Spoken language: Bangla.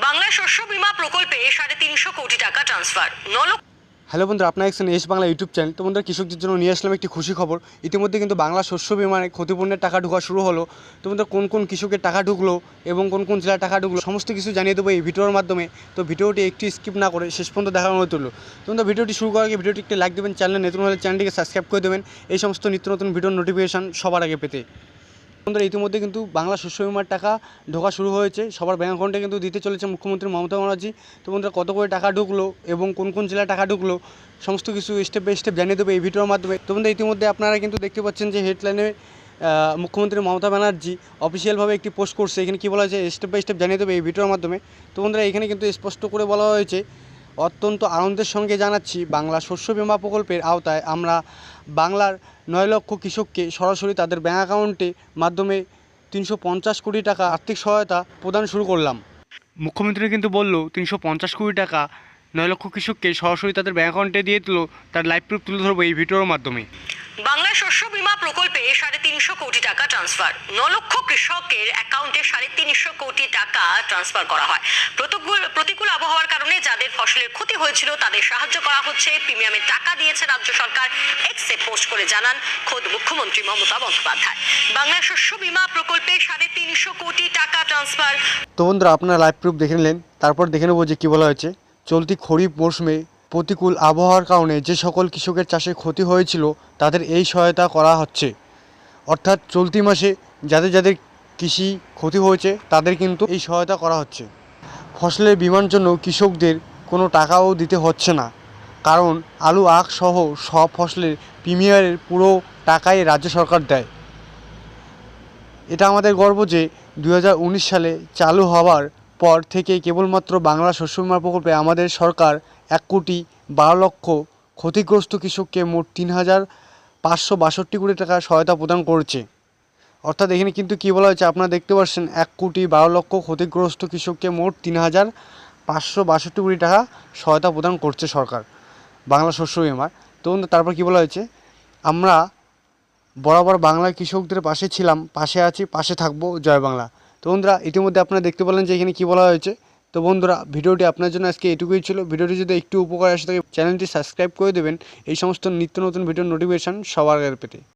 বাংলা শস্য বীমা প্রকল্পে ৩৫০ কোটি টাকা ট্রান্সফার। হ্যালো বন্ধুরা, আপনারা দেখছেন এস বাংলা ইউটিউব চ্যানেল। তো বন্ধুরা, কৃষকদের জন্য নিয়ে আসলাম একটি খুশি খবর। ইতিমধ্যে কিন্তু বাংলা শস্য বীমার ক্ষতিপূরণের টাকা ঢোকা শুরু হলো। তো বন্ধুরা, কোন কোন কৃষকের টাকা ঢুকলো এবং কোন কোন জেলার টাকা ঢুকলো সমস্ত কিছু জানিয়ে দেবো এই ভিডিওর মাধ্যমে। তো ভিডিওটি একটি স্কিপ না করে শেষ পর্যন্ত দেখার অনুরোধ রইল। তো বন্ধুরা, ভিডিওটি শুরু করার আগে ভিডিওটি একটি লাইক দেবেন, চ্যানেলে নতুন হলে চ্যানেলটিকে সাবস্ক্রাইব করে দেবেন এই সমস্ত নিত্য নতুন ভিডিওর নোটিফিকেশান সবার আগে পেতে। বন্ধুরা, ইতিমধ্যে কিন্তু বাংলা শস্য বীমার টাকা ঢোকা শুরু হয়েছে। সবার ব্যাঙ্ক অ্যাকাউন্টে কিন্তু দিতে চলেছে মুখ্যমন্ত্রী মমতা ব্যানার্জি। তো বন্ধুরা, কত করে টাকা ঢুকলো এবং কোন কোন জেলায় টাকা ঢুকলো সমস্ত কিছু স্টেপ বাই স্টেপ জানিয়ে দেবো এই ভিডিওর মাধ্যমে। তো বন্ধুরা, ইতিমধ্যে আপনারা কিন্তু দেখতে পাচ্ছেন যে হেডলাইনে মুখ্যমন্ত্রী মমতা ব্যানার্জি অফিসিয়ালভাবে একটি পোস্ট করছে। এখানে কী বলা হয়েছে স্টেপ বাই স্টেপ জানিয়ে দেবে এই ভিডিওর মাধ্যমে। তো বন্ধুরা, এখানে কিন্তু স্পষ্ট করে বলা হয়েছে, অত্যন্ত আনন্দের সঙ্গে জানাচ্ছি বাংলা শস্য বীমা প্রকল্পের আওতায় আমরা বাংলার ৯ লক্ষ কৃষককে সরাসরি তাদের ব্যাঙ্ক অ্যাকাউন্টের মাধ্যমে ৩৫০ কোটি টাকা আর্থিক সহায়তা প্রদান শুরু করলাম। মুখ্যমন্ত্রী কিন্তু বললো ৩৫০ কোটি টাকা ৯ লক্ষ কৃষককে সরাসরি তাদের ব্যাঙ্ক অ্যাকাউন্টে দিয়ে দিল। তার লাইভ প্রুফ তুলে ধরবো এই ভিডিওর মাধ্যমে। বাংলা শস্য বীমা প্রকল্পে ৩৫০ কোটি টাকা ট্রান্সফার। ৯ লক্ষ কৃষকের অ্যাকাউন্টে ৩৫০ কোটি টাকা ট্রান্সফার করা হয়। প্রতিকূল আবহাওয়ার কারণে যাদের ফসলের ক্ষতি হয়েছিল তাদের সাহায্য করা হচ্ছে। প্রিমিয়ামের টাকা দিয়েছে রাজ্য সরকার, এক্সে পোস্ট করে জানান খোদ মুখ্যমন্ত্রী মমতা বন্দ্যোপাধ্যায়। বাংলা শস্য বীমা প্রকল্পে ৩৫০ কোটি টাকা ট্রান্সফার। তো বন্ধুরা, আপনারা লাইভ প্রুফ দেখে নিলেন, তারপর দেখে নেবো যে কী বলা হয়েছে। চলতি খরিফ মরশুমে প্রতিকূল আবহাওয়ার কারণে যে সকল কৃষকের চাষে ক্ষতি হয়েছিল তাদের এই সহায়তা করা হচ্ছে। অর্থাৎ চলতি মাসে যাদের যাদের কৃষি ক্ষতি হয়েছে তাদের কিন্তু এই সহায়তা করা হচ্ছে। ফসলের বীমার জন্য কৃষকদের কোনো টাকাও দিতে হচ্ছে না, কারণ আলু আখ সহ সব ফসলের প্রিমিয়ামের পুরো টাকাই রাজ্য সরকার দেয়। এটা আমাদের গর্ব যে 2019 সালে চালু হওয়ার পর থেকে কেবলমাত্র বাংলা শস্য বীমা প্রকল্পে আমাদের সরকার ১,১২,০০,০০০ ক্ষতিগ্রস্ত কৃষককে মোট ৩,৫৬২ কোটি টাকা সহায়তা প্রদান করেছে। অর্থাৎ এখানে কিন্তু কী বলা হয়েছে আপনারা দেখতে পাচ্ছেন, ১,১২,০০,০০০ ক্ষতিগ্রস্ত কৃষককে মোট ৩,৫৬২ কোটি টাকা সহায়তা প্রদান করছে সরকার বাংলা শস্য বীমার। তো তারপর কী বলা হয়েছে, আমরা বরাবর বাংলার কৃষকদের পাশে ছিলাম, পাশে আছি, পাশে থাকবো, জয় বাংলা। তো বন্ধুরা, ইতিমধ্যে আপনারা দেখতে পেলেন যে এখানে কী বলা হয়েছে। তো বন্ধুরা, ভিডিওটি আপনার জন্য আজকে এটুকুই ছিল। ভিডিওটি যদি একটু উপকার আসে থাকে চ্যানেলটি সাবস্ক্রাইব করে দেবেন এই সমস্ত নিত্য নতুন ভিডিওর নোটিফিকেশান সবার আগে পেতে।